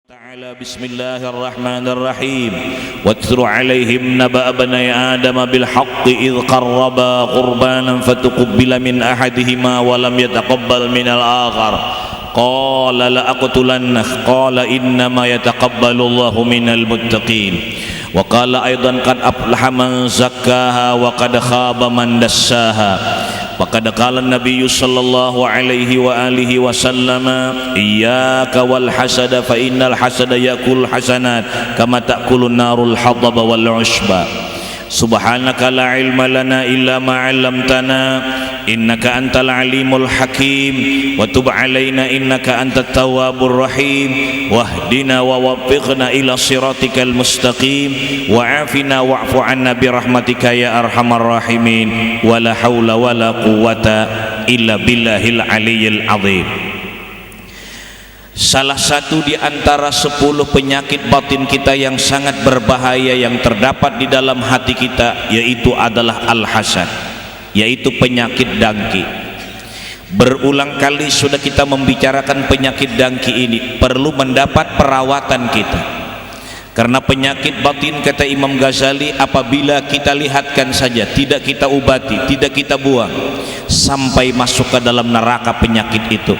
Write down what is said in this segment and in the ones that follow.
تعالى بسم الله الرحمن الرحيم واتل عليهم نبأ بني آدم بالحق إذ قربا قربانا فتقبل من أحدهما ولم يتقبل من الآخر قال لأقتلنك قال إنما يتقبل الله من المتقين وقال أيضا قد أفلح من زكاها وقد خاب من دساها وقد قال النبي صلى الله عليه وآله وسلم إياك والحسد فإن الحسد يأكل الحسنات كما تأكل النار الحطب والعشب سبحانك لا علم لنا إلا ما علمتنا إنك أنت العليم الحكيم وتب علينا إنك أنت التواب الرحيم واهدنا ووفقنا إلى صراطك المستقيم وعافنا واعف عنا برحمتك يا أرحم الراحمين ولا حول ولا قوة إلا بالله العلي العظيم. Salah satu di antara 10 penyakit batin kita yang sangat berbahaya yang terdapat di dalam hati kita yaitu adalah al-hasad, yaitu penyakit dengki. Berulang kali sudah kita membicarakan penyakit dengki ini perlu mendapat perawatan kita. Karena penyakit batin kata Imam Ghazali apabila kita lihatkan saja, tidak kita obati, tidak kita buang, sampai masuk ke dalam neraka penyakit itu.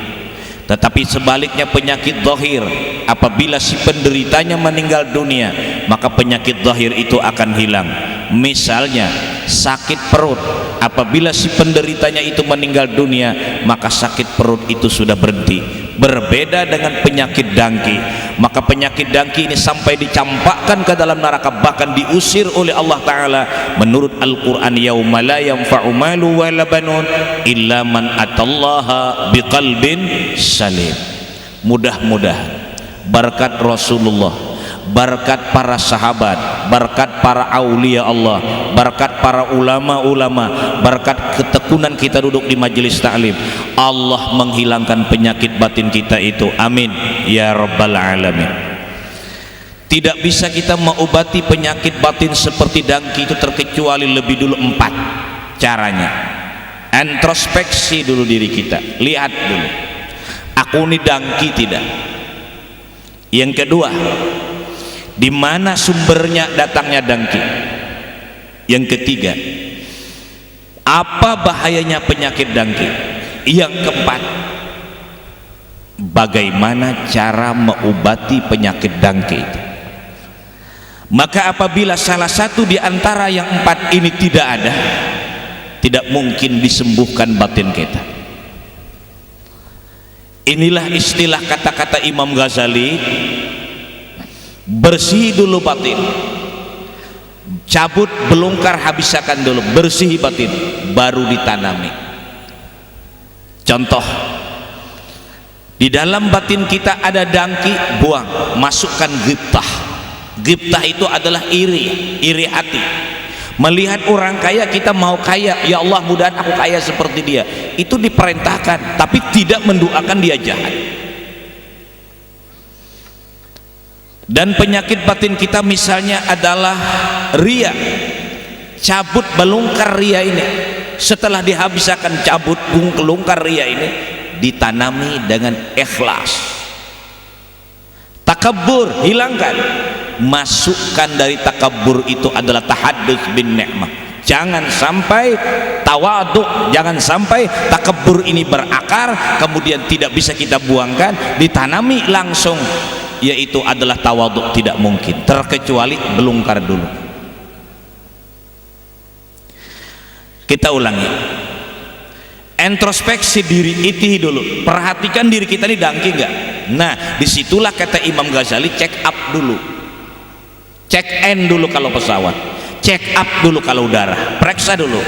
Tetapi sebaliknya penyakit zahir, apabila si penderitanya meninggal dunia, maka penyakit zahir itu akan hilang. Misalnya sakit perut, apabila si penderitanya itu meninggal dunia, maka sakit perut itu sudah berhenti. Berbeda dengan penyakit dengki, maka penyakit dengki ini sampai dicampakkan ke dalam neraka, bahkan diusir oleh Allah Ta'ala menurut Al-Quran, yauma la yanfa'u malu wala banun illa man atallaha biqalbin salim. Mudah-mudahan berkat Rasulullah, berkat para sahabat, berkat para aulia Allah, berkat para ulama-ulama, berkat ketekunan kita duduk di majelis ta'lim, Allah menghilangkan penyakit batin kita itu, amin ya rabbal alamin. Tidak bisa kita mengobati penyakit batin seperti dengki itu terkecuali lebih dulu 4 caranya. Introspeksi dulu diri kita, lihat dulu aku ini dengki tidak. Yang kedua, di mana sumbernya datangnya dengki. Yang ketiga, apa bahayanya penyakit dengki. Yang keempat, bagaimana cara mengobati penyakit dengki itu. Maka apabila salah satu di antara yang 4 ini tidak ada, tidak mungkin disembuhkan batin kita. Inilah istilah kata-kata Imam Ghazali, bersih dulu batin, cabut belungkar habiskan dulu, bersih batin baru ditanami. Contoh, di dalam batin kita ada dengki, buang, masukkan ghibtah. Ghibtah itu adalah iri hati. Melihat orang kaya kita mau kaya, ya Allah mudahan aku kaya seperti dia, itu diperintahkan, tapi tidak mendoakan dia jahat. Dan penyakit batin kita misalnya adalah ria, cabut belungkar ria ini, setelah dihabiskan cabut belungkar ria ini, ditanami dengan ikhlas. Takabur hilangkan, masukkan dari takabur itu adalah tahaddus bin ni'mah. Jangan sampai tawadhu, jangan sampai takabur ini berakar kemudian tidak bisa kita buangkan, ditanami langsung, yaitu adalah tawadhu, tidak mungkin, terkecuali belungkar dulu. Kita ulangi, introspeksi diri itu dulu, perhatikan diri kita ini dengki enggak. Nah disitulah kata Imam Ghazali, check up dulu, check in dulu kalau pesawat, check up dulu kalau udara, periksa dulu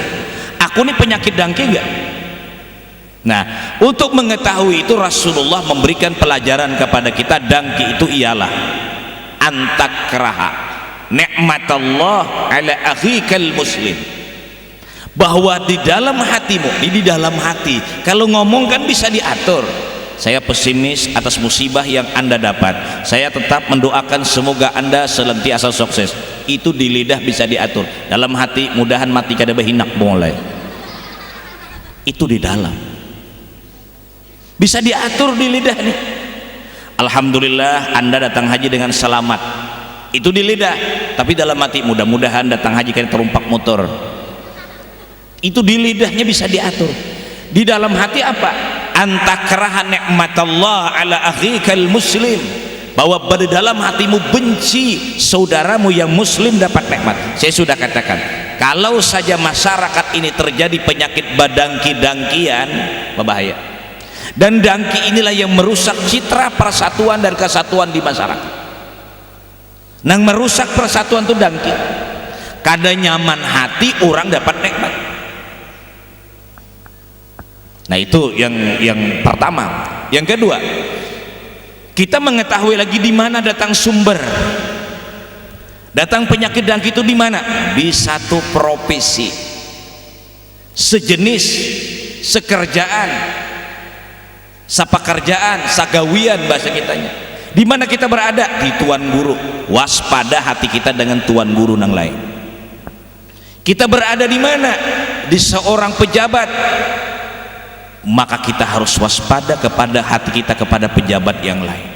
aku ini penyakit dengki enggak. Nah untuk mengetahui itu Rasulullah memberikan pelajaran kepada kita, dengki itu ialah antakraha nikmatallah ala akhikal muslim, bahwa di dalam hatimu, di dalam hati, kalau ngomong kan bisa diatur. Saya pesimis atas musibah yang Anda dapat, saya tetap mendoakan semoga Anda senantiasa sukses, itu di lidah bisa diatur. Dalam hati mudahan mati kada behinak mulai, itu di dalam bisa diatur di lidah nih. Alhamdulillah Anda datang haji dengan selamat, itu di lidah, tapi dalam hati mudah-mudahan datang haji kan terumpak motor. Itu di lidahnya bisa diatur. Di dalam hati apa? Antakraha nikmatallah ala akhikal muslim, bahwa pada dalam hatimu benci saudaramu yang muslim dapat nikmat. Saya sudah katakan, kalau saja masyarakat ini terjadi penyakit badangki-dangkian, berbahaya. Dan dangki inilah yang merusak citra persatuan dan kesatuan di masyarakat. Nang merusak persatuan itu dangki. Kada nyaman hati orang dapat nikmat. Nah itu yang pertama. Yang kedua, kita mengetahui lagi di mana datang sumber. Datang penyakit dangki itu di mana? Di satu profesi, sejenis, sekerjaan, sapakerjaan, sagawian bahasa kitanya. Di mana kita berada? Di tuan guru. Waspada hati kita dengan tuan guru nang lain. Kita berada di mana? Di seorang pejabat, maka kita harus waspada kepada hati kita kepada pejabat yang lain.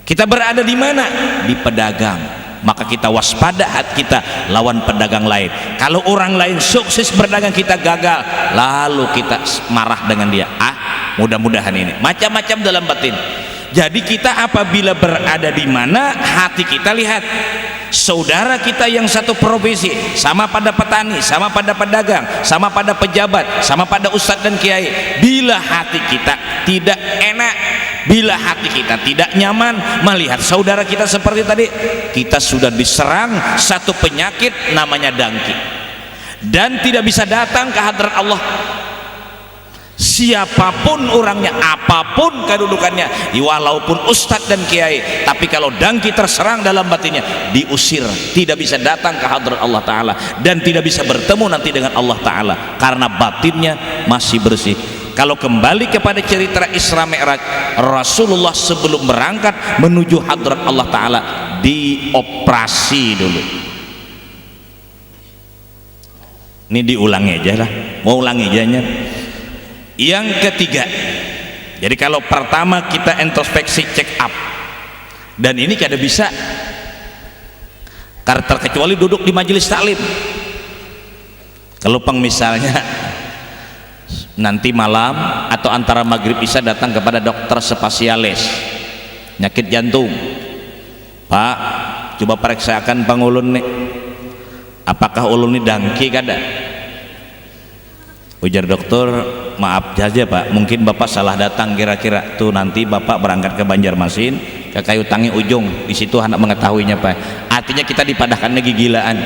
Kita berada di mana? Di pedagang, maka kita waspada hati kita lawan pedagang lain. Kalau orang lain sukses berdagang, kita gagal, lalu kita marah dengan dia. Mudah-mudahan ini macam-macam dalam batin. Jadi kita apabila berada di mana, hati kita lihat saudara kita yang satu profesi, sama pada petani, sama pada pedagang, sama pada pejabat, sama pada ustadz dan kiai. Bila hati kita tidak enak, bila hati kita tidak nyaman melihat saudara kita seperti tadi, kita sudah diserang satu penyakit namanya dangki, dan tidak bisa datang ke hadrat Allah. Siapapun orangnya, apapun kedudukannya, walaupun ustadz dan kiai, tapi kalau dangki terserang dalam batinnya, diusir, tidak bisa datang ke hadrat Allah Ta'ala, dan tidak bisa bertemu nanti dengan Allah Ta'ala karena batinnya masih bersih. Kalau kembali kepada cerita Isra Mi'raj, Rasulullah sebelum berangkat menuju hadrat Allah Ta'ala dioperasi dulu. Ini diulangi aja lah, mau ulangi aja nya. Yang ketiga, jadi kalau pertama kita introspeksi, check up, dan ini kada bisa terkecuali duduk di majelis taklim. Kalau misalnya nanti malam atau antara maghrib isya datang kepada dokter spesialis penyakit jantung, Pak, coba periksakan Bang Ulun nih, apakah ulun ini dangki kada? Ujar dokter, maaf saja Pak, mungkin Bapak salah datang kira-kira. Tuh nanti Bapak berangkat ke Banjarmasin, ke Kayu Tangi Ujung, di situ anak mengetahuinya Pak. Artinya kita dipadahkannya gigilaan.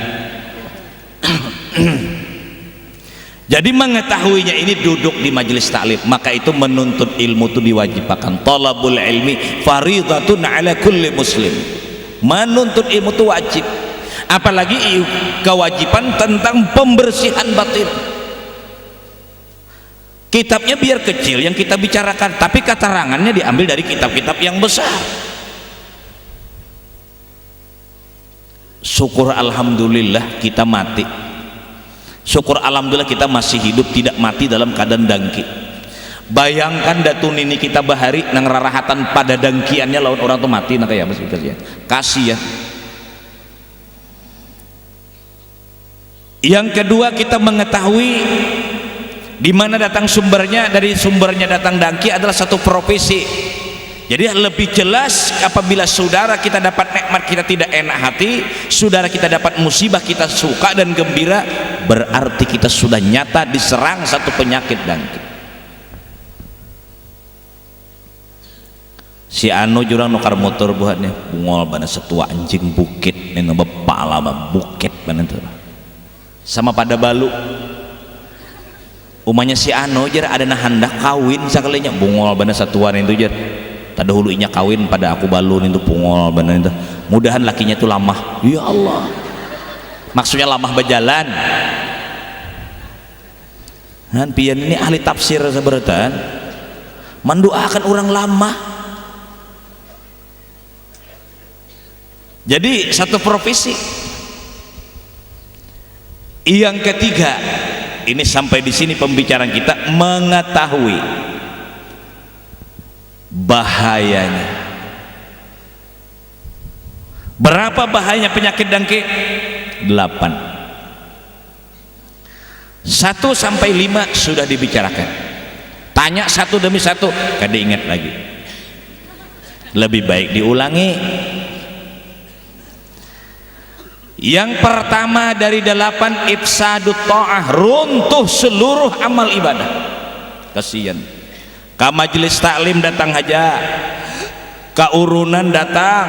Jadi mengetahuinya ini duduk di majelis taklim, maka itu menuntut ilmu itu diwajibkan. Talabul ilmi faridatun ala kulli muslim. Menuntut ilmu itu wajib. Apalagi kewajiban tentang pembersihan batin. Kitabnya biar kecil yang kita bicarakan, tapi keterangannya diambil dari kitab-kitab yang besar. Syukur alhamdulillah kita mati. Syukur alhamdulillah kita masih hidup, tidak mati dalam keadaan dangki. Bayangkan datun ini kita bahari nang rarahatan pada dangkiannya lawan orang tuh mati, nah kayak apa ya? Kasih ya. Yang kedua, kita mengetahui di mana datang sumbernya. Dari sumbernya datang dangki adalah satu profesi. Jadi lebih jelas apabila saudara kita dapat nikmat kita tidak enak hati, saudara kita dapat musibah kita suka dan gembira, berarti kita sudah nyata diserang satu penyakit dangki. Si anu jurang nukar motor buatnya bungol bana setua anjing bukit neno bepala bukit bana itu sama pada balu. Umanya si anu jar ada nah hendak kawin sakalinya bungol bana satuan itu jar tada hulu inya kawin pada aku balun itu bungol bana itu mudahan lakinya itu lamah. Ya Allah, maksudnya lamah berjalan. Dan pian ini ahli tafsir seberatan mendoakan orang lama. Jadi satu profesi. Yang ketiga, ini sampai di sini pembicaraan kita, mengetahui bahayanya Berapa bahayanya penyakit dangki? 8. 1 sampai 5 sudah dibicarakan. Tanya satu demi satu, kada ingat lagi. Lebih baik diulangi. Yang pertama dari 8, ifsadut ta'ah, runtuh seluruh amal ibadah. Kasihan. Ka majelis taklim datang aja, ka urunan datang,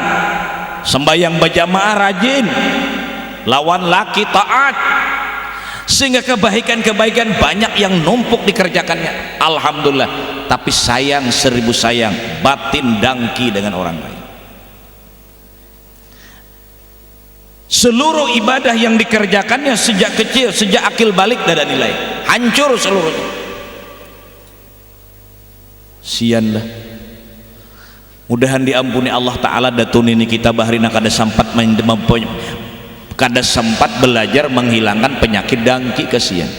sembahyang berjamaah rajin, lawan laki taat, sehingga kebaikan-kebaikan banyak yang numpuk dikerjakannya. Alhamdulillah. Tapi sayang 1000 sayang, batin dangki dengan orang lain. Seluruh ibadah yang dikerjakannya sejak kecil, sejak akil balik tidak ada nilai, hancur seluruhnya. Sian lah. Mudahan diampuni Allah Ta'ala datun ini kita bahrina kada sempat belajar menghilangkan penyakit dangki. Kasihan.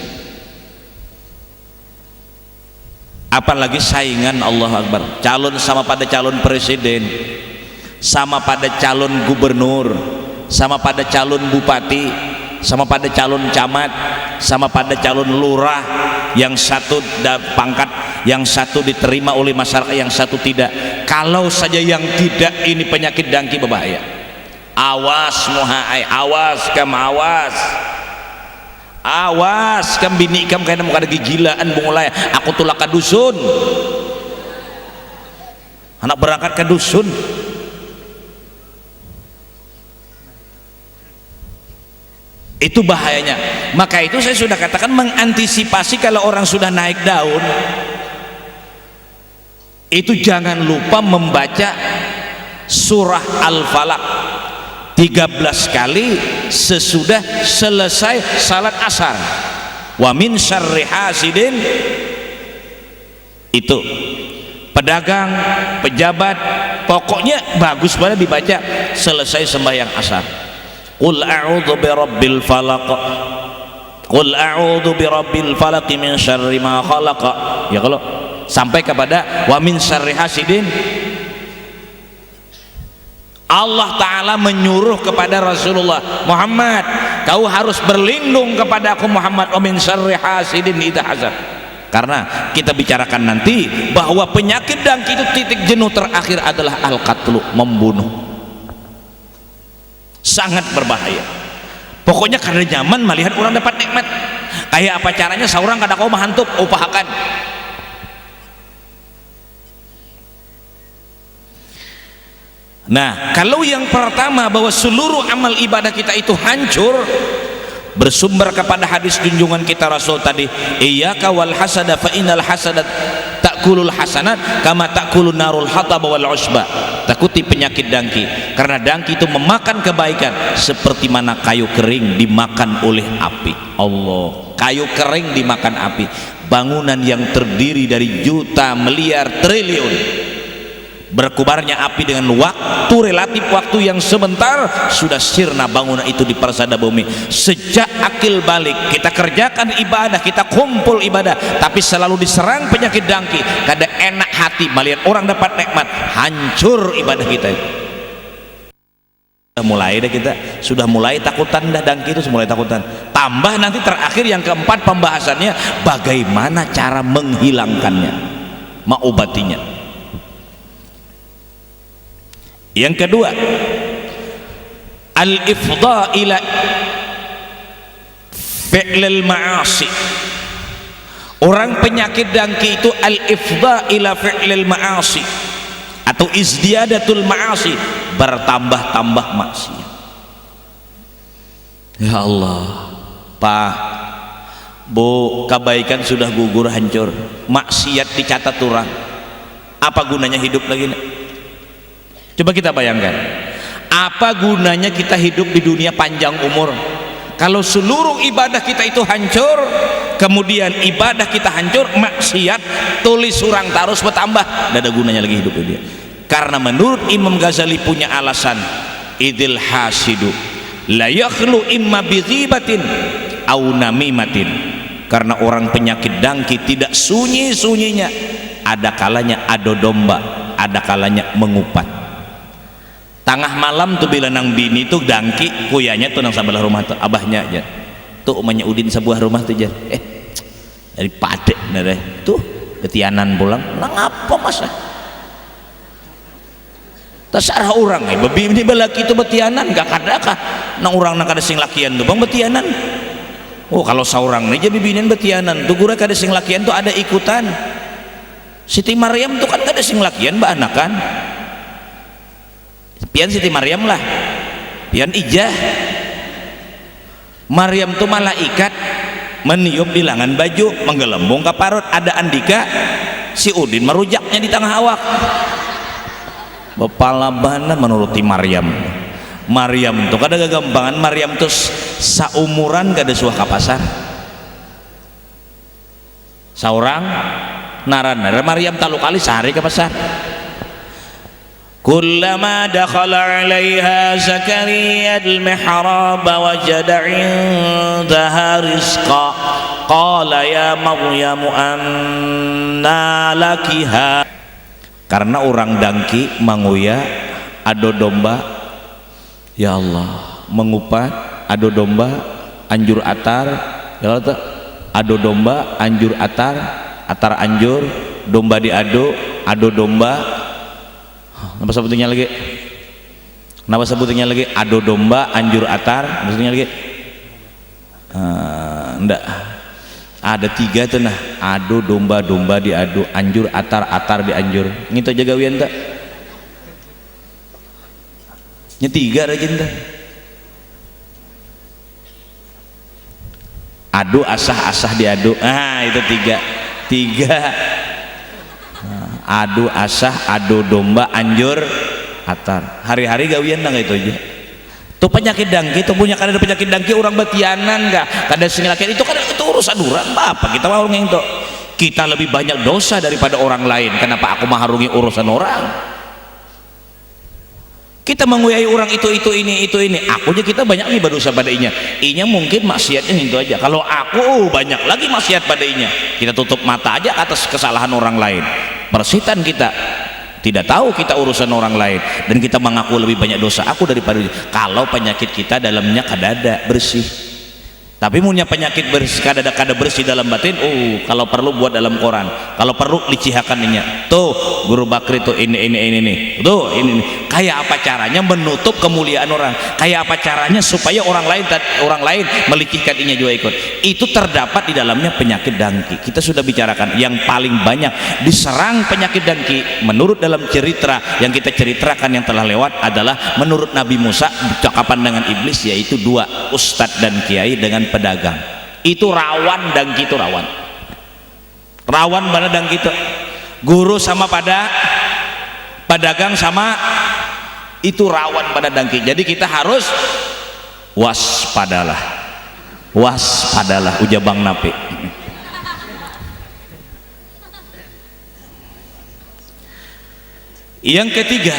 Apalagi saingan, Allah Akbar, calon sama pada calon presiden, sama pada calon gubernur, sama pada calon bupati, sama pada calon camat, sama pada calon lurah. Yang satu pangkat, yang satu diterima oleh masyarakat, yang satu tidak. Kalau saja yang tidak, ini penyakit dangki berbahaya. Awas muhai, awas kam, awas, awas kam bini kam, kayaknya mau ada gigilaan mulai. Aku tulak ke dusun, anak berangkat ke dusun. Itu bahayanya. Maka itu saya sudah katakan, mengantisipasi kalau orang sudah naik daun itu jangan lupa membaca surah Al-Falaq 13 kali sesudah selesai salat asar. Wa min syarri hasidin, itu pedagang, pejabat, pokoknya bagus banget dibaca selesai sembahyang asar. Qul a'udzu birabbil falaq, Qul a'udzu birabbil falaq min syarri ma khalaq. Ya, kalau sampai kepada wa min syarri hasidin, Allah Ta'ala menyuruh kepada Rasulullah, Muhammad, kau harus berlindung kepada aku Muhammad, wa min syarri hasidin idza hasad. Karena kita bicarakan nanti bahwa penyakit dangki itu titik jenuh terakhir adalah al-qatlu, membunuh. Sangat berbahaya. Pokoknya karena nyaman melihat orang dapat nikmat. Kayak apa caranya seorang kada kau mahantup upahakan. Nah, kalau yang pertama bahwa seluruh amal ibadah kita itu hancur, bersumber kepada hadis junjungan kita Rasul tadi, iyyaka wal hasada fa innal hasadat ta'kulul hasanat kama ta'kulun narul hatab wal usba. Takuti penyakit dangki, karena dangki itu memakan kebaikan seperti mana kayu kering dimakan oleh api. Allah, kayu kering dimakan api. Bangunan yang terdiri dari juta, miliar, triliun, berkubarnya api dengan waktu relatif, waktu yang sebentar sudah sirna bangunan itu di persada bumi. Sejak akil balik kita kerjakan ibadah, kita kumpul ibadah, tapi selalu diserang penyakit dangki. Kada enak hati melihat orang dapat nikmat, hancur ibadah kita. Sudah mulai takutan dah, dangki itu mulai takutan. Tambah nanti terakhir yang keempat pembahasannya bagaimana cara menghilangkannya, mengobatinya. Yang kedua, al-ifdha ila fi'lil ma'asi. Orang penyakit dangki itu al-ifdha ila fi'lil ma'asi, atau izdiadatul ma'asi, bertambah-tambah maksiat. Ya Allah, Pak, Bu, kebaikan sudah gugur hancur, maksiat dicatat orang. Apa gunanya hidup lagi? Coba kita bayangkan, apa gunanya kita hidup di dunia panjang umur kalau seluruh ibadah kita itu hancur, kemudian ibadah kita hancur, maksiat tulis surang terus bertambah, tidak ada gunanya lagi hidup dia. Karena menurut Imam Ghazali punya alasan, idil hasidu la yakhlu imma bighibatin au namimatin. Karena orang penyakit dangki tidak sunyi-sunyinya, ada kalanya ado domba, ada kalanya mengupat. Tengah malam tuh bila nang bini tuh dangki kuyanya tuh nang sebelah rumah tuh abahnya aja tuh umahnya Udin sebuah rumah tuh aja dari padek nere tuh ketianan pulang nang apa masa terserah orang bebi ini belaki itu betianan gak kadakah nang orang nang kada sing lakian tuh bang betianan. Oh kalau seorang nih jadi bibinin betianan tuh gura kada sing lakian tuh ada ikutan. Siti Maryam tuh kan kada sing lakian mbak anak kan pian Siti Maryam lah pian ijah Maryam tuh malaikat meniup di lengan baju menggelembung ke parut ada Andika si Udin merujaknya di tengah awak bepala banan menuruti Maryam tuh kada gagampangan Maryam tuh saumuran kada suah ke pasar seorang naran Maryam talu kali sehari ke pasar kullama dakhala 'alaiha Zakaria al-mihrab wajada 'indaha rizqa qala ya Maryam anna lakiha karena orang dangki manguya ado domba ya Allah mengupat ado domba anjur atar ya Allah ado domba anjur atar anjur domba diado ado domba Napa sebutnya lagi? Napa sebutnya lagi? Ado domba, anjur atar, maksudnya lagi? Enggak. Ada 3 tuh nah. Ado domba, domba diadu, anjur atar, atar dianjur. Ngito jaga wian tak? Nya 3 rajin tak? Adu asah, asah diadu. Itu 3. Adu asah, adu domba, anjur atar. Hari-hari gawian nang itu aja. Tuh penyakit dangki, tuh punya kada ada penyakit dangki orang betianan enggak? Kada sing lakian itu kan itu urusan orang. Apa kita mau orang itu? Kita lebih banyak dosa daripada orang lain. Kenapa aku mengharungi urusan orang? Kita menguyai orang itu ini. Aku aja kita banyak nih berdosa pada inya. Inya mungkin maksiatnya itu aja. Kalau aku banyak lagi maksiat pada inya. Kita tutup mata aja atas kesalahan orang lain. Persitan kita tidak tahu kita urusan orang lain dan kita mengaku lebih banyak dosa aku daripada dia. Kalau penyakit kita dalamnya kadada bersih, tapi punya penyakit bersih kada bersih dalam batin. Kalau perlu buat dalam koran, kalau perlu licihakannya. Tuh Guru Bakri tuh ini tuh ini kayak apa caranya menutup kemuliaan orang, kayak apa caranya supaya orang lain melicihkan inya juga ikut. Itu terdapat di dalamnya penyakit dangki. Kita sudah bicarakan yang paling banyak diserang penyakit dangki menurut dalam cerita yang kita ceritakan yang telah lewat adalah menurut Nabi Musa cakapan dengan iblis, yaitu 2 ustadz dan kiai dengan pedagang. Itu rawan dangki, itu rawan mana dangki itu guru sama pada pedagang sama itu rawan pada dangki. Jadi kita harus waspadalah ujar Bang Napi. Yang ketiga,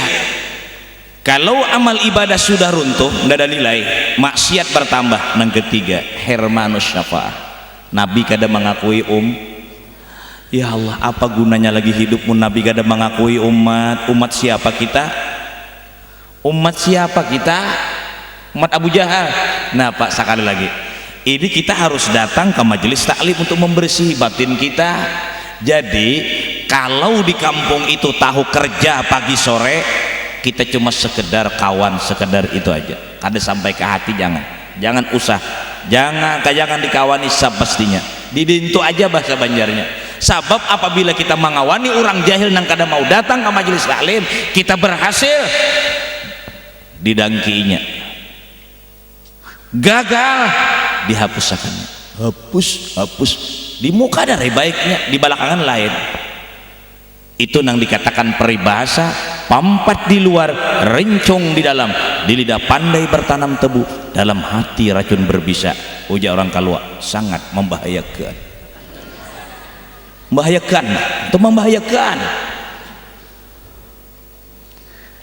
kalau amal ibadah sudah runtuh tidak ada nilai, maksiat bertambah. Yang ketiga, hermanus syafa'ah. Nabi kada mengakui ya Allah, apa gunanya lagi hidupmu Nabi kada mengakui umat siapa kita? Umat Abu Jahal. Nah Pak, sekali lagi ini kita harus datang ke majelis taklim untuk membersih batin kita. Jadi kalau di kampung itu tahu kerja pagi sore, kita cuma sekedar kawan, sekedar itu aja, kada sampai ke hati. Jangan usah, jangan dikawani pastinya didintu aja bahasa Banjarnya. Sabab apabila kita mengawani orang jahil nang kada mau datang ke majelis taklim, kita berhasil didangkinya, gagal dihapuskannya, hapus di muka dari baiknya, di belakangan lain. Itu nang dikatakan peribahasa, pampat di luar, rencong di dalam, di lidah pandai bertanam tebu, dalam hati racun berbisa. Ujar orang Kalua, sangat membahayakan. Membahayakan.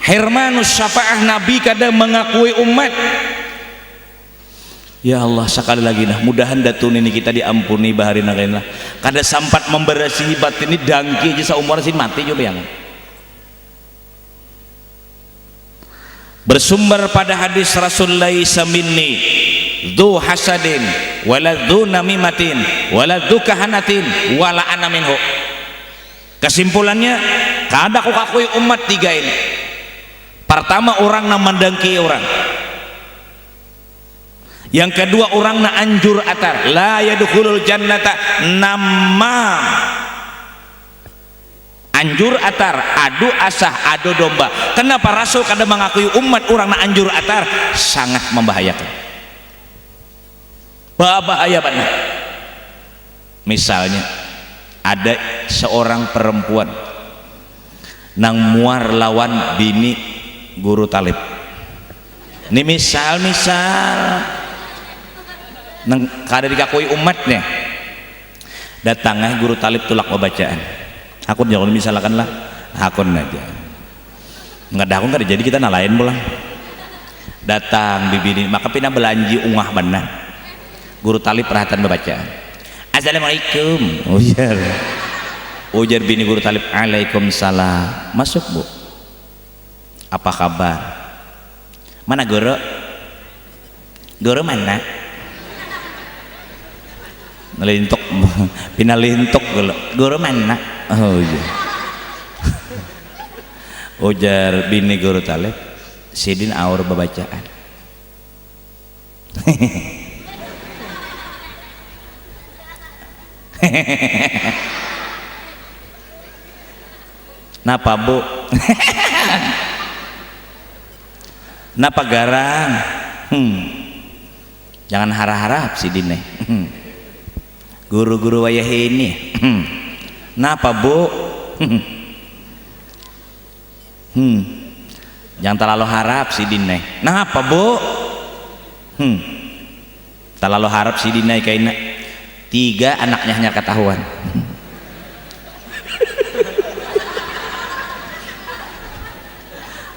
Hermanus syafa'ah, Nabi kada mengakui umat. Ya Allah, sekali lagi nah, mudahan datun ini kita diampuni bahari nagain lah. Kada sampat memberasihi batin ini dangki aja seumur sin mati juga yang. bersumber pada hadis Rasulullah minni dzu hasadin wala dzu namimatin wala dzu kahanatin wala ana minhu. Kesimpulannya, kada aku kakui umat tiga ini. Pertama, orang na mendengki orang. Yang kedua, orang na anjur atar, la yadkhulul jannata namam. Anjur atar, adu asah, adu domba. Kenapa Rasul kada mengakui umat orang na anjur atar? Sangat membahayakan. Bahaya banget. Misalnya ada seorang perempuan nang muar lawan bini guru talib. Ini misal nang kada dikakui umatnya, datangnya guru talib tulak pembacaan. Akun jangan misalkan lah, akun aja. Nggak ada akun kada jadi kita nalain pulang. Datang bibini maka pina belanji ungah benar. Guru talib perhatian pembacaan. Assalamualaikum. Ujar bini guru talib, Waalaikumsalam. Masuk bu. Apa kabar? Mana guru? Guru mana? Lintok, pinalintok guru mana? Oh iya. Ujar bini guru talib, sidin aur babacaan. Napa bu? Napa garang? Jangan harap-harap si Dine. Guru-guru wayah ini. Napa bu? Jangan terlalu harap si Dine. Napa bu? Terlalu harap si Dine kayaknya. 3 anaknya hanya ketahuan.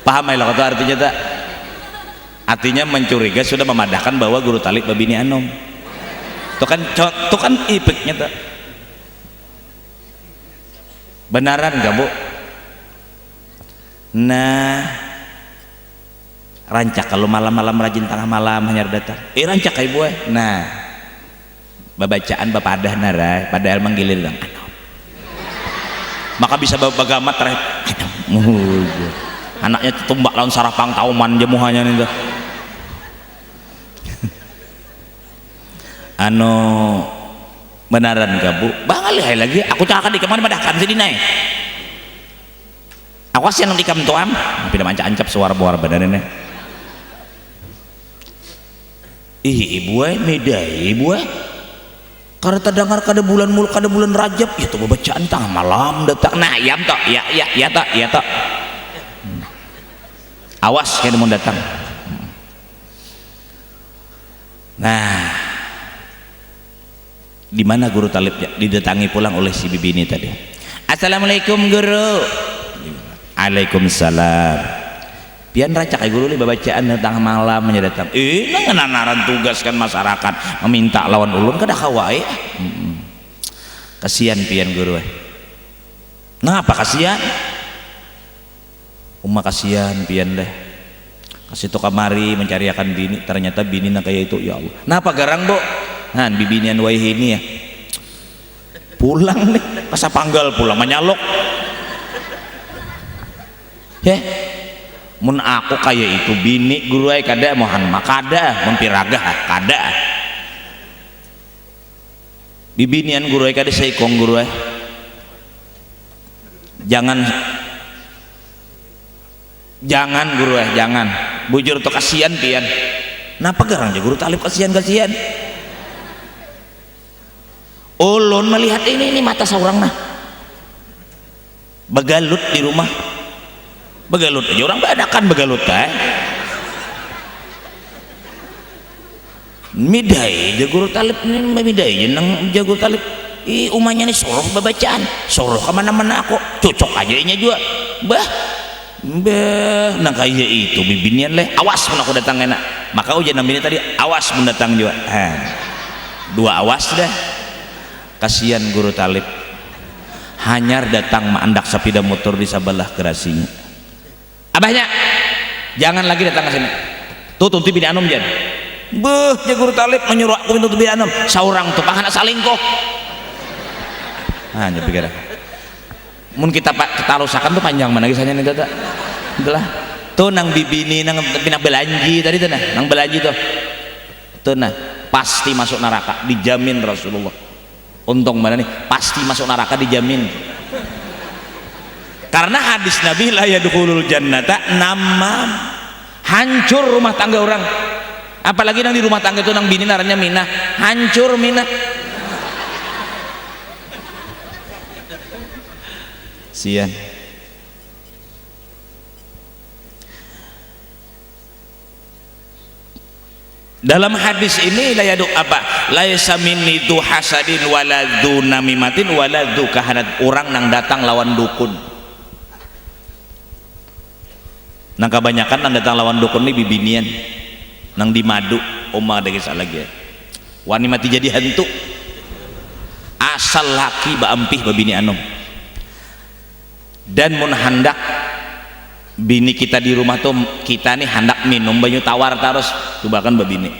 Paham ya lo kata artinya tak? Artinya mencuriga sudah memadahkan bahwa guru talib babini anom. Itu kan ipiknya tak? Benaran gak bu? Nah, rancak kalau malam-malam rajin tengah malam hanya datang. Rancak kayak bu. Nah, babacaan bapadah nara padahal manggilir lang maka bisa bagamat terakhir anaknya tumbak lawan sarapang tauman jemuhannya nih benaran gak bu? Bangali lagi aku cakakan di kemana madahkan sini naik aku asih yang dikam tuam tapi dah manca-ancap suara buar badannya ibu medai ibu karena terdengar kada bulan Rajab itu bacaan tengah malam datang nah ya tak ya tak awas kayak mau datang. Nah di mana guru talib didatangi pulang oleh si bibi ini tadi. Assalamualaikum guru. Waalaikumsalam. Pian rancak ay guru li babacaan tengah malam menyedatang. Nanganaran tugas kan masyarakat meminta lawan ulun kada kawai. Kasihan pian guru. Ngapa kasihan? Kasihan pian deh. Kasih to kamari mencari akan bini, ternyata bini na kayak itu ya Allah. Napa garang bu? Nah bibinian wae ini ya. Pulang nih, masa panggal pulang menyalok. Mun aku kayak itu bini guru ay kada mohan makada mempiragah kada bibinian guru ay kada saikong guru ay jangan guru ay jangan bujur to kasihan pian napa garang aja guru talib kasihan ulun melihat ini mata seorang nah begalut di rumah begalut aja orang badakan begalut midai jago talib ini midai nang jago talib umahnya nih soroh babacaan soroh kemana-mana aku cocok aja nya juga nang kayak itu bibinian leh awas pun aku datang enak maka ujian namanya tadi awas pun datang juga 2 awas dah kasihan guru talib hanyar datang mandak sepeda motor di sebelah kerasinya abahnya jangan lagi datang ke sini. Tuh tunti bini anom jan. Beuh, nya guru talib menyuruh aku tunti bini anom. Saurang tuh pangana salingkoh. Ah, nya pikir. Mun kita rusakan tuh panjang mana kisahnya nih tata. Itulah. Tuh nang bibini nang pinang belanji tadi tuh nah, nang belanji tuh. Tuh nah, pasti masuk neraka, dijamin Rasulullah. Untung mana nih, pasti masuk neraka dijamin. Karena hadis Nabi la yadkhulul jannata namam. Hancur rumah tangga orang. Apalagi nang di rumah tangga itu nang bini naranya minah, hancur minah. Sian. Dalam hadis ini layaduk apa? Laisa minni du hasadin wala du namimatin wala du kahanat. Orang nang datang lawan dukun. Nang kebanyakan nang datang lawan dukun ini bibinian. Nang di madu oma ada kisah lagi ya. Wani mati jadi hantu. Asal laki baampih babini anom. Dan mun handak bini kita di rumah tuh kita nih hendak minum banyu tawar terus tuh bahkan babini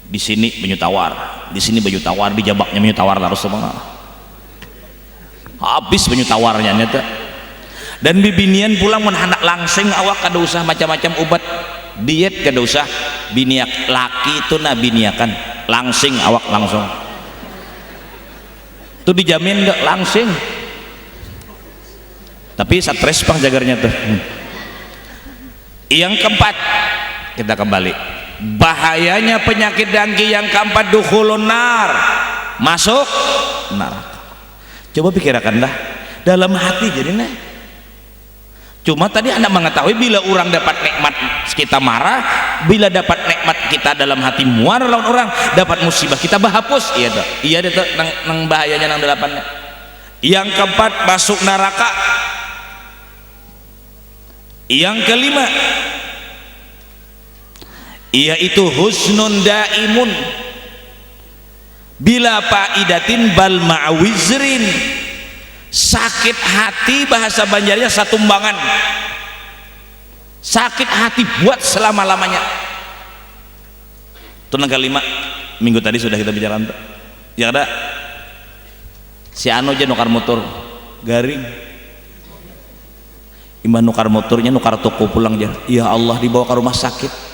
di sini banyu tawar, di sini banyu tawar, di jabaknya banyu tawar terus semua habis banyu tawarnya nyata. Dan bibinian pulang mun hendak langsing awak kada usah macam-macam obat diet, kada usah biniak laki itu nah biniakan langsing awak langsung tuh dijamin gak langsing. Tapi stres pang jagarnya tuh. Yang keempat, kita kembali, bahayanya penyakit dengki yang keempat, dukhulun nar, masuk neraka. Coba pikirkan dah dalam hati jadinya. Cuma tadi Anda mengetahui bila orang dapat nikmat kita marah, bila dapat nikmat kita dalam hati muar lawan orang, dapat musibah kita bahapus. Iya tuh, iya tuh nang bahayanya nang delapannya. Yang keempat, masuk neraka. Yang kelima, yaitu husnun daimun bila faidatin bal ma'wizrin. Sakit hati bahasa Banjarnya satumbangan, sakit hati buat selama-lamanya. Itu yang kelima, minggu tadi sudah kita bicara. Ya ada si anu aja nukar motor garing imbah nukar motornya nukar toko pulang aja, ya Allah dibawa ke rumah sakit.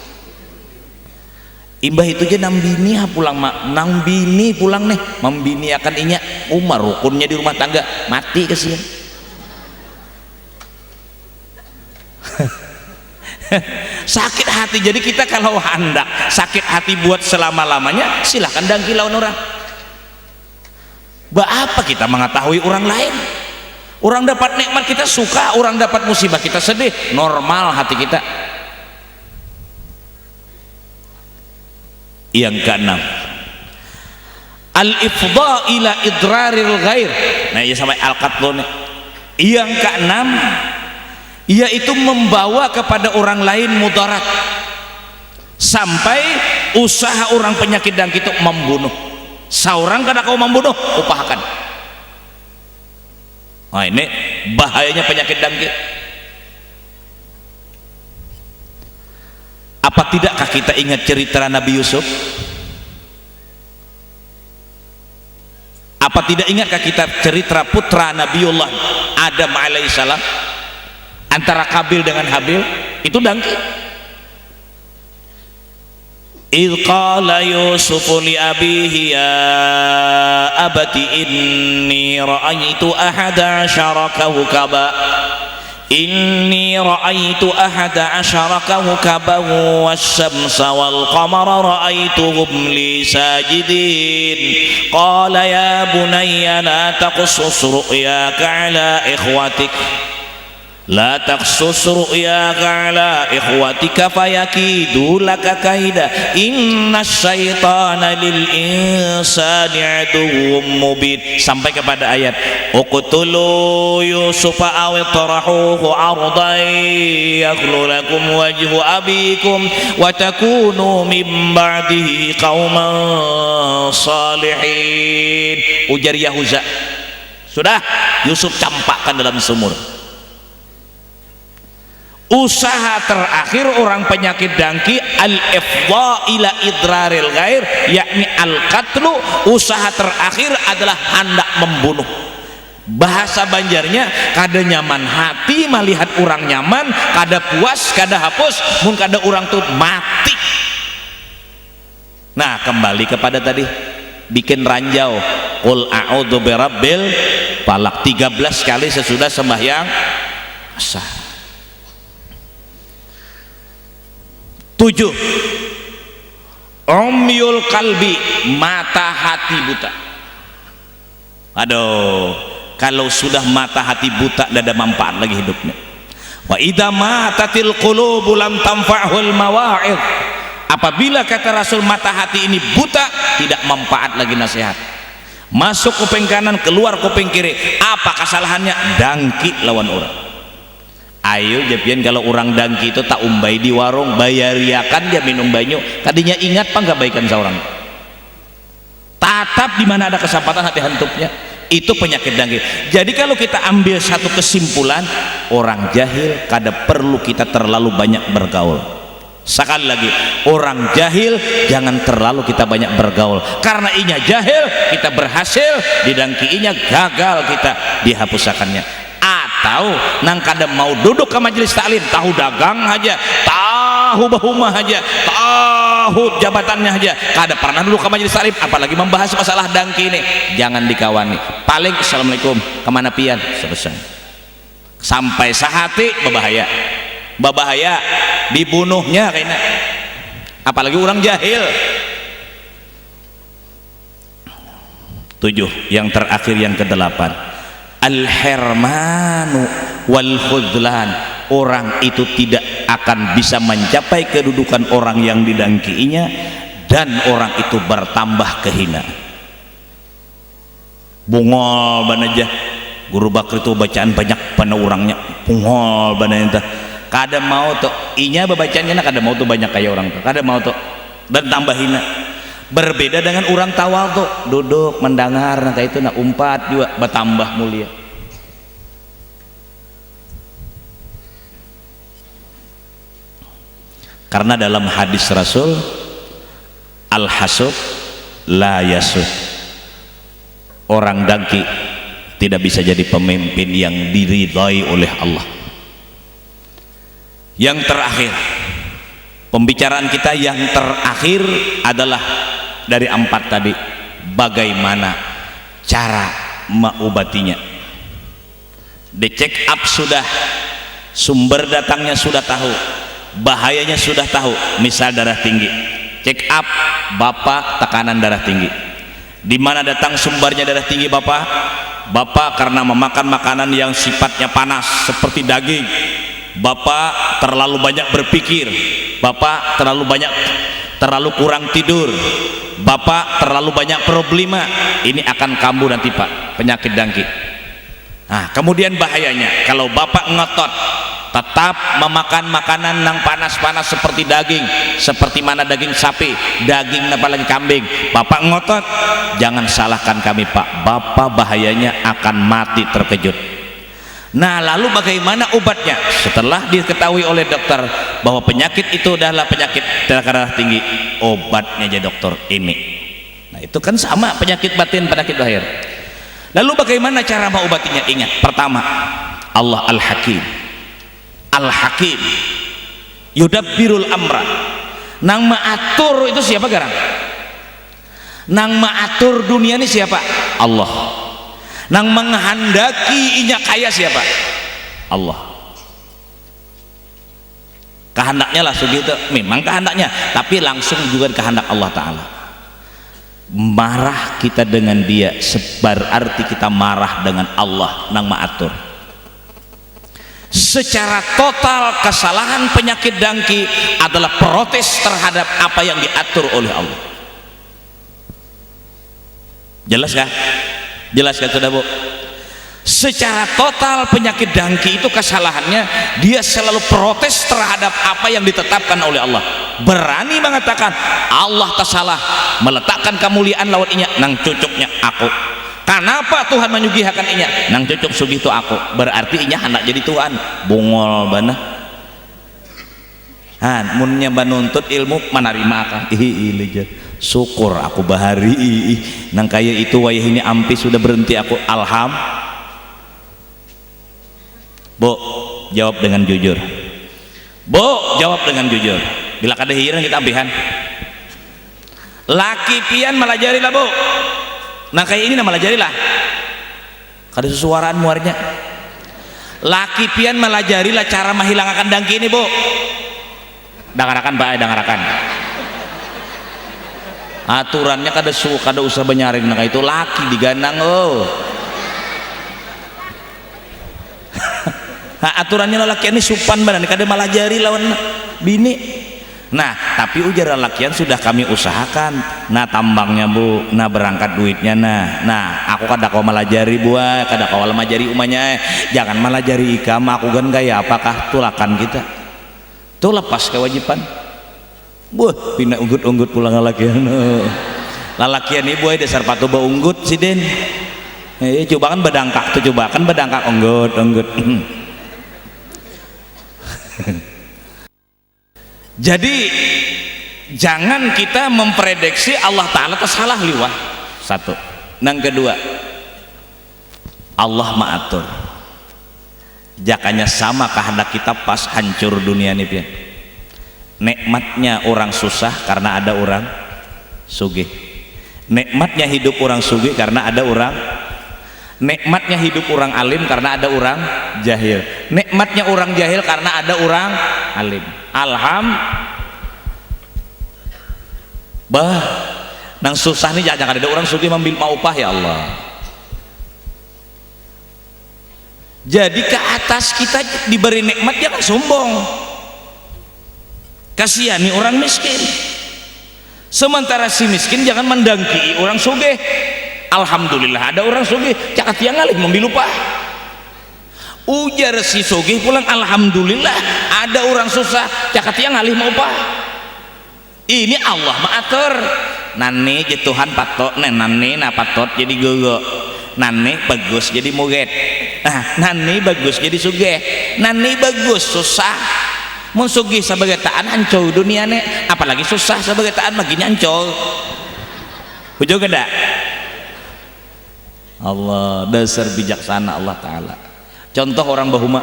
Imbah itu aja nang bini pulang mak, nang bini pulang nih membini akan inya umar rukunnya di rumah tangga mati kesian. Sakit hati. Jadi kita kalau hendak sakit hati buat selama-lamanya silahkan dangki lawan orang. Apa kita mengetahui orang lain? Orang dapat nikmat kita suka, orang dapat musibah kita sedih, normal hati kita. Yang keenam, al-ifdha ila idraril ghair. Nah ya sampai al-qatlun. Yang keenam, yaitu membawa kepada orang lain mudarat sampai usaha orang penyakit dan itu membunuh. Seorang kada kau membunuh, upahakan. Nah ini bahayanya penyakit dengki. Apa tidakkah kita ingat cerita Nabi Yusuf? Apa tidak ingatkah kita cerita putra Nabiullah Adam alaihissalam antara Kabil dengan Habil? Itu dengki. إذ قال يوسف لأبيه يا أبت إني رأيت أحد عشر كوكبا والشمس والقمر رأيتهم لي ساجدين قال يا بني لا تقصص رؤياك على إخوتك La taqsus ru'yaka ala ikhwatika fayakidu laka kaida innasyaitan lil insani aduwwum mubin, sampai kepada ayat uqtulu yusufa aw tarahuhu ardan yakhlu lakum wajhu abikum wa takunu min ba'dihi qauman salihin. Ujar Yahuza, sudah Yusuf campakkan dalam sumur. Usaha terakhir orang penyakit dangki al-ifdha ila idraril ghair, yakni al-qatlu. Usaha terakhir adalah hendak membunuh. Bahasa Banjarnya kada nyaman hati melihat orang nyaman, kada puas, kada hapus mun kada orang tuh mati. Nah, kembali kepada tadi bikin ranjau qul a'udzu birabbil falaq 13 kali sesudah sembahyang asar. 7. Umyul kalbi, mata hati buta. Aduh, kalau sudah mata hati buta tidak ada manfaat lagi hidupnya. Wa idza matatil qulubu lam tanfa'hul mawa'id. Apabila kata Rasul mata hati ini buta, tidak manfaat lagi nasihat. Masuk kuping kanan, keluar kuping kiri. Apa kesalahannya? Dangki lawan orang. Ayo japian kalau orang dangki itu tak umbai di warung, bayariakan dia minum banyu, tadinya ingat apa enggak baikan seorang. Tatap di mana ada kesempatan hati hantupnya, itu penyakit dangki. Jadi kalau kita ambil satu kesimpulan, orang jahil kada perlu kita terlalu banyak bergaul. Sekali lagi, orang jahil jangan terlalu kita banyak bergaul, karena inya jahil kita berhasil, didangkiinya gagal kita dihapusakannya. Atau nang kada mau duduk ke majelis taklim, tahu dagang aja, tahu bahumah aja, tahu jabatannya aja, kada pernah duduk ke majelis taklim, apalagi membahas masalah dangki ini. Jangan dikawani. Paling assalamualaikum, kemana pian, selesai. Sampai sehati berbahaya, berbahaya, dibunuhnya kayaknya. Apalagi orang jahil. 7. Yang terakhir, yang ke-8, al-hermanu wal khudlan. Orang itu tidak akan bisa mencapai kedudukan orang yang didangkiinya, dan orang itu bertambah kehina. Bungol banaja guru bakri itu bacaan banyak pada orangnya, bungol banaja kada mau tuh inya bacaannya, kada mau tuh banyak kayak orang tuh, kada mau tuh, dan tambah hina. Berbeda dengan orang tawal tuh, duduk mendengar nah itu nak umpat juga bertambah mulia. Karena dalam hadis Rasul, al-hasud la yasud, orang dangki tidak bisa jadi pemimpin yang diridhai oleh Allah. Yang terakhir, pembicaraan kita yang terakhir adalah dari 4 tadi, bagaimana cara mengobatinya. Di check up sudah, sumber datangnya sudah tahu, bahayanya sudah tahu. Misal darah tinggi, check up bapak tekanan darah tinggi. Di mana datang sumbernya darah tinggi bapak? Bapak karena memakan makanan yang sifatnya panas seperti daging. Bapak terlalu banyak berpikir, bapak terlalu kurang tidur, bapak terlalu banyak problema. Ini akan kambuh nanti pak, penyakit dangki. Nah, kemudian bahayanya kalau bapak ngotot tetap memakan makanan yang panas-panas seperti daging, seperti mana daging sapi, daging apalagi kambing, bapak ngotot, jangan salahkan kami pak, bapak bahayanya akan mati terkejut. Nah, lalu bagaimana obatnya? Setelah diketahui oleh dokter bahwa penyakit itu adalah penyakit darah tinggi, obatnya aja dokter ini. Nah, itu kan sama penyakit batin, penyakit lahir. Lalu bagaimana cara mengobatinya? Ingat, pertama, Allah Al-Hakim. Al-Hakim yudabbirul amra. Nang maatur itu siapa garang? Nang maatur dunia ini siapa? Allah. Nang menghendaki inya kaya siapa? Allah. Kehendaknya lah segitu, memang kehendaknya, tapi langsung juga kehendak Allah Ta'ala. Marah kita dengan dia berarti kita marah dengan Allah nang maatur. Secara total kesalahan penyakit dangki adalah protes terhadap apa yang diatur oleh Allah. Jelas kah? Jelas kan sudah bu? Secara total penyakit dangki itu kesalahannya dia selalu protes terhadap apa yang ditetapkan oleh Allah. Berani mengatakan Allah tak salah, meletakkan kemuliaan lawan inya nang cucuknya aku. Kenapa Tuhan menyugihakan inya nang cucuk sugi itu aku? Berarti inya hendak jadi Tuhan. Bungol bana. munnya banuntut ilmu manarima akang syukur aku bahari nang kaya itu wayah ini ampi sudah berhenti aku Bu jawab dengan jujur, Bu jawab dengan jujur, bila kada hiran kita ampihan laki pian malajarilah Bu, nah kayak ini nama malajarilah kada susuaraan muarnya laki pian malajarilah cara menghilangkan dangki ini Bu, dangarakan bae dangarakan aturannya kada usah banyarin nah itu laki diganang nah, aturannya laki ini supan badan kada malajari lawan bini. Nah tapi ujar lakian sudah kami usahakan, nah tambangnya Bu, nah berangkat duitnya, nah aku kada kau malajari buah, kada kau malajari umanya, jangan malajari ikam aku kan gaya apakah tulakan kita tuh lepas kewajiban buah pindah unggut pulang lalakian ibu dasar patu bau unggut si Den coba kan bedangkak unggut jadi jangan kita memprediksi Allah Ta'ala salah liwah satu. Nang kedua Allah ma'atur jakanya sama kehendak kita pas hancur dunia ini pian. Nikmatnya orang susah karena ada orang sugih, nikmatnya hidup orang sugih karena ada orang, nikmatnya hidup orang alim karena ada orang jahil, nikmatnya orang jahil karena ada orang alim. Bah nang susah nih jangan ada orang sugih mau upah ya Allah. Jadi ke atas kita diberi nikmat jangan sombong, kasihani orang miskin, sementara si miskin jangan mendangki orang sugih. Alhamdulillah ada orang sugih cakap tiang ngalih membil upah, ujar si sugih pulang alhamdulillah ada orang susah cakap tiang ngalih mau upah. Ini Allah maatur nane je Tuhan patok nane na patot jadi gogo, nane bagus jadi muget, nane bagus jadi sugih, nane bagus susah mun sugih sebagai taan hancur dunia ne, apalagi susah sebagai taan magini hancur ujung geda. Allah dasar bijaksana Allah Ta'ala. Contoh orang bahuma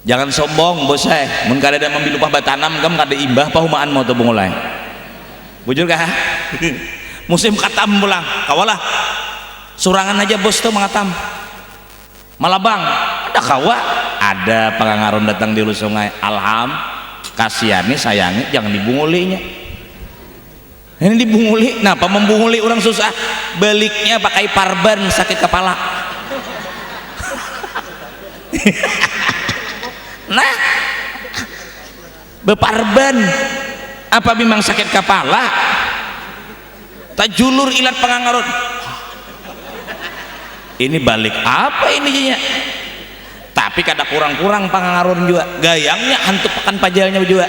jangan sombong bos mun kada ada membil upah batanam kam kada imbah pahumaan mau tebung ulai bujur kah musim katam pulang kawalah surangan aja bos tuh mengatam malabang ada kawa ada pengangaron datang di hulu sungai kasihani sayangi jangan dibungulinya ini dibunguli. Napa membunguli orang susah baliknya pakai parban sakit kepala nah beparban apa memang sakit kepala tajulur ilat pengangarun ini balik apa ini nya tapi kada kurang-kurang pengangarun juga gayangnya hantu pekan pajalnya juga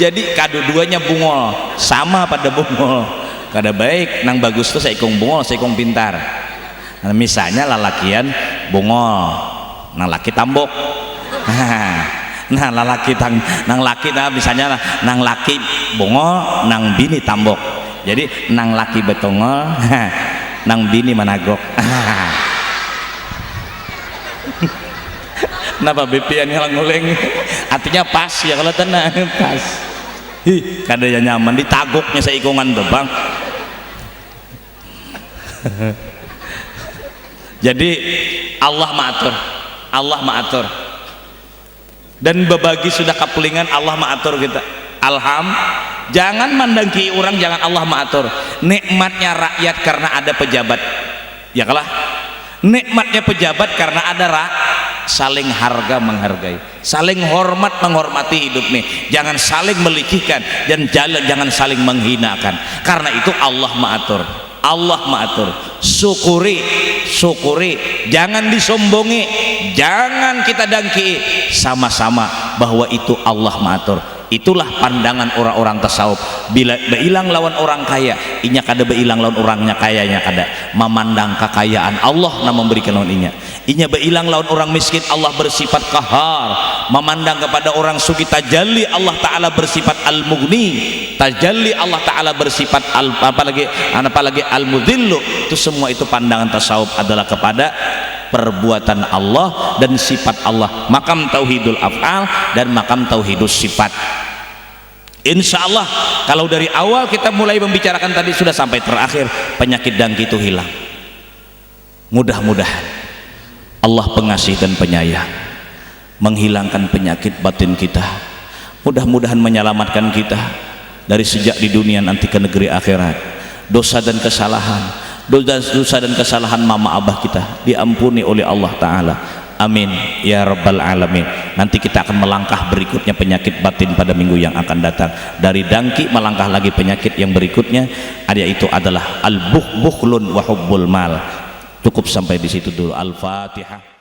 jadi kadu-duanya bungol sama pada bungol kada baik nang bagus tuh seikung bungol seikung pintar. Nah, misalnya lalakian bungol nang laki tambok nah lalaki nang laki nah misalnya nang laki bongol nang bini tambok jadi nang laki betongol nang bini managok kenapa bepian nguling artinya pas ya kalau tenang pas kada ya nyaman ditagoknya seikungan tuh bang jadi Allah maatur dan berbagi sudah kapelingan Allah maatur kita. Jangan mandangki orang, jangan Allah maatur. Nikmatnya rakyat karena ada pejabat ya kalah, nikmatnya pejabat karena ada saling harga menghargai, saling hormat menghormati hidup nih, jangan saling melikihkan dan jangan saling menghinakan. Karena itu Allah maatur, syukuri, jangan disombongi, jangan kita dangki, sama-sama bahwa itu Allah maatur. Itulah pandangan orang-orang tasawuf. Bila beilang lawan orang kaya, inya kada beilang lawan orangnya kayanya kada. Memandang kekayaan Allah na memberikan lawan inya. Inya beilang lawan orang miskin, Allah bersifat qahar. Memandang kepada orang suki, tajalli Allah Ta'ala bersifat al-mughni. Tajalli Allah Ta'ala bersifat apalagi al-mudhillu. Itu semua itu pandangan tasawuf adalah kepada perbuatan Allah dan sifat Allah, makam tauhidul af'al dan makam tauhidus sifat. Insya Allah kalau dari awal kita mulai membicarakan tadi sudah sampai terakhir, penyakit dangki itu hilang. Mudah-mudahan Allah pengasih dan penyayang menghilangkan penyakit batin kita, mudah-mudahan menyelamatkan kita dari sejak di dunia nanti ke negeri akhirat. Dosa dan kesalahan mama abah kita diampuni oleh Allah Ta'ala, amin ya rabbal alamin. Nanti kita akan melangkah berikutnya penyakit batin pada minggu yang akan datang. Dari dangki melangkah lagi penyakit yang berikutnya, yaitu adalah al-bukhlun wa hubbul mal. Cukup sampai di situ dulu. Al-Fatihah.